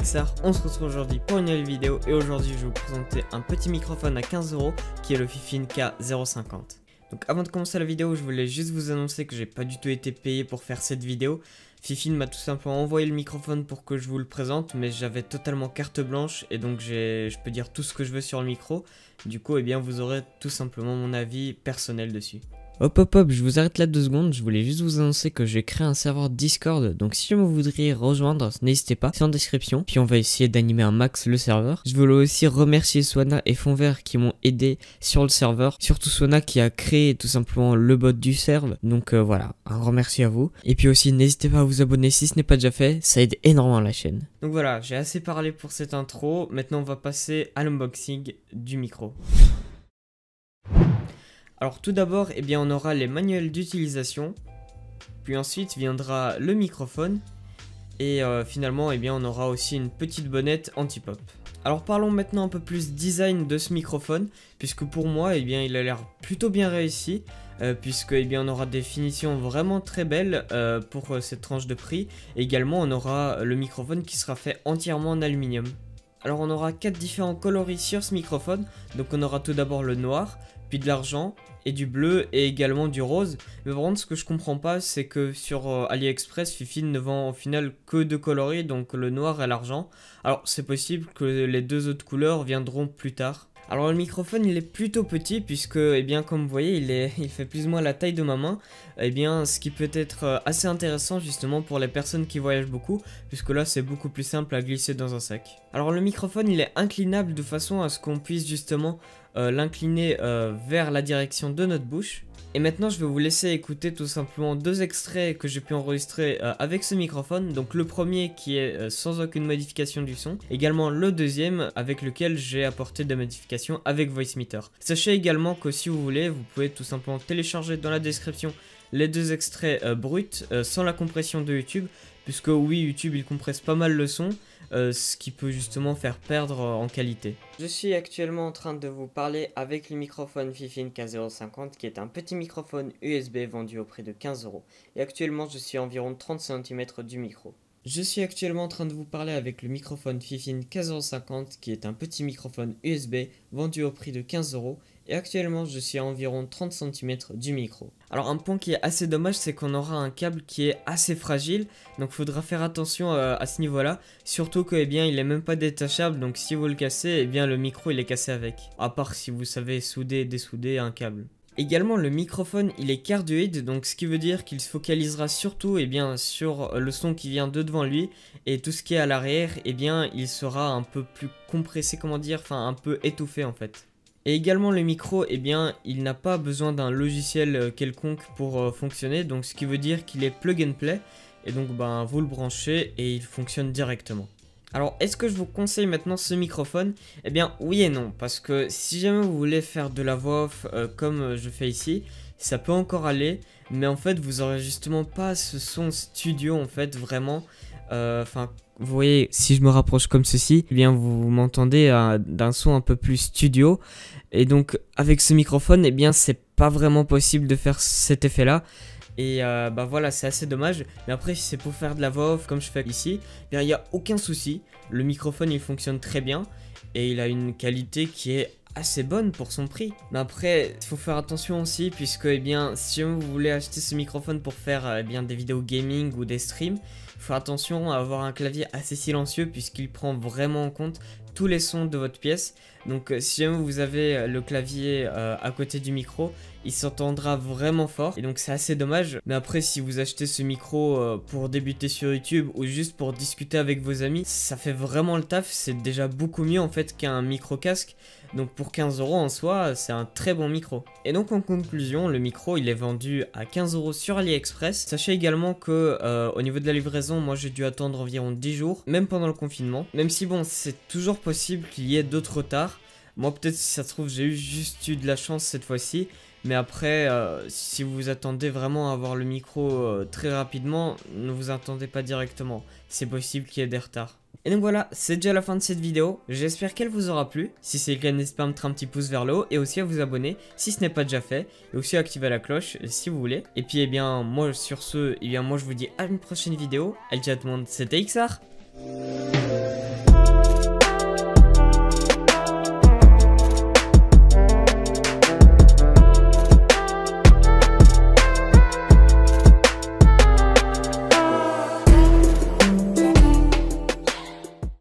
c'est XR, on se retrouve aujourd'hui pour une nouvelle vidéo et aujourd'hui je vais vous présenter un petit microphone à 15 € qui est le Fifine K050. Donc avant de commencer la vidéo, je voulais juste vous annoncer que j'ai pas du tout été payé pour faire cette vidéo. Fifine m'a tout simplement envoyé le microphone pour que je vous le présente, mais j'avais totalement carte blanche et donc je peux dire tout ce que je veux sur le micro. Du coup, eh bien, vous aurez tout simplement mon avis personnel dessus. Hop, je vous arrête là 2 secondes, je voulais juste vous annoncer que j'ai créé un serveur Discord, donc si vous voudriez rejoindre, n'hésitez pas, c'est en description, puis on va essayer d'animer un max le serveur. Je voulais aussi remercier Swana et Fondvert qui m'ont aidé sur le serveur, surtout Swana qui a créé tout simplement le bot du serve, donc voilà, un grand merci à vous. Et puis aussi, n'hésitez pas à vous abonner si ce n'est pas déjà fait, ça aide énormément la chaîne. Donc voilà, j'ai assez parlé pour cette intro, maintenant on va passer à l'unboxing du micro. Alors tout d'abord, eh bien, on aura les manuels d'utilisation, puis ensuite viendra le microphone, et finalement eh bien, on aura aussi une petite bonnette anti-pop. Alors parlons maintenant un peu plus design de ce microphone, puisque pour moi eh bien, il a l'air plutôt bien réussi, puisque eh bien, on aura des finitions vraiment très belles pour cette tranche de prix, et également on aura le microphone qui sera fait entièrement en aluminium. Alors on aura 4 différents coloris sur ce microphone, donc on aura tout d'abord le noir, puis de l'argent et du bleu et également du rose. Mais par contre ce que je comprends pas c'est que sur AliExpress Fifine ne vend au final que 2 coloris, donc le noir et l'argent. Alors c'est possible que les 2 autres couleurs viendront plus tard. Alors le microphone il est plutôt petit puisque eh bien comme vous voyez il fait plus ou moins la taille de ma main, eh bien ce qui peut être assez intéressant justement pour les personnes qui voyagent beaucoup, puisque là c'est beaucoup plus simple à glisser dans un sac. Alors le microphone il est inclinable de façon à ce qu'on puisse justement l'incliner vers la direction de notre bouche. Et maintenant je vais vous laisser écouter tout simplement 2 extraits que j'ai pu enregistrer avec ce microphone. Donc le premier qui est sans aucune modification du son, également le deuxième avec lequel j'ai apporté des modifications avec Voicemeeter. Sachez également que si vous voulez, vous pouvez tout simplement télécharger dans la description les 2 extraits bruts sans la compression de YouTube, puisque oui, YouTube il compresse pas mal le son, ce qui peut justement faire perdre en qualité. Je suis actuellement en train de vous parler avec le microphone Fifine K050 qui est un petit microphone USB vendu au prix de 15 €. Et actuellement je suis à environ 30 cm du micro. Je suis actuellement en train de vous parler avec le microphone Fifine K050 qui est un petit microphone USB vendu au prix de 15 € et actuellement je suis à environ 30 cm du micro. Alors un point qui est assez dommage c'est qu'on aura un câble qui est assez fragile, donc il faudra faire attention à ce niveau là, surtout que eh bien, il est même pas détachable, donc si vous le cassez, eh bien, le micro il est cassé avec, à part si vous savez souder et dessouder un câble. Également le microphone il est cardioïde, donc ce qui veut dire qu'il se focalisera surtout eh bien, sur le son qui vient de devant lui, et tout ce qui est à l'arrière eh bien il sera un peu plus compressé, comment dire, enfin un peu étouffé en fait. Et également le micro eh bien il n'a pas besoin d'un logiciel quelconque pour fonctionner, donc ce qui veut dire qu'il est plug and play, et donc ben, vous le branchez et il fonctionne directement. Alors est-ce que je vous conseille maintenant ce microphone? Eh bien oui et non, parce que si jamais vous voulez faire de la voix off comme je fais ici, ça peut encore aller, mais en fait vous aurez justement pas ce son studio en fait vraiment, enfin vous voyez si je me rapproche comme ceci, eh bien vous m'entendez d'un son un peu plus studio, et donc avec ce microphone eh bien c'est pas vraiment possible de faire cet effet là. Et bah voilà, c'est assez dommage, mais après si c'est pour faire de la voix off comme je fais ici, il n'y a aucun souci, le microphone il fonctionne très bien et il a une qualité qui est assez bonne pour son prix. Mais après il faut faire attention aussi, puisque eh bien, si vous voulez acheter ce microphone pour faire eh bien, des vidéos gaming ou des streams, il faut faire attention à avoir un clavier assez silencieux puisqu'il prend vraiment en compte tous les sons de votre pièce. Donc si jamais vous avez le clavier à côté du micro, il s'entendra vraiment fort, et donc c'est assez dommage. Mais après si vous achetez ce micro pour débuter sur YouTube ou juste pour discuter avec vos amis, ça fait vraiment le taf, c'est déjà beaucoup mieux en fait qu'un micro casque. Donc pour 15 € en soi, c'est un très bon micro. Et donc en conclusion, le micro il est vendu à 15 € sur AliExpress. Sachez également que au niveau de la livraison, moi j'ai dû attendre environ 10 jours, même pendant le confinement. Même si bon, c'est toujours possible qu'il y ait d'autres retards. Moi peut-être si ça se trouve j'ai juste eu de la chance cette fois-ci. Mais après, si vous attendez vraiment à avoir le micro très rapidement, ne vous attendez pas directement. C'est possible qu'il y ait des retards. Et donc voilà, c'est déjà la fin de cette vidéo. J'espère qu'elle vous aura plu. Si c'est le cas, n'hésitez pas à mettre un petit pouce vers le haut et aussi à vous abonner si ce n'est pas déjà fait. Et aussi à activer la cloche si vous voulez. Et puis, eh bien, moi, sur ce, eh bien, moi, je vous dis à une prochaine vidéo. Allez, ciao tout le monde, c'était XR.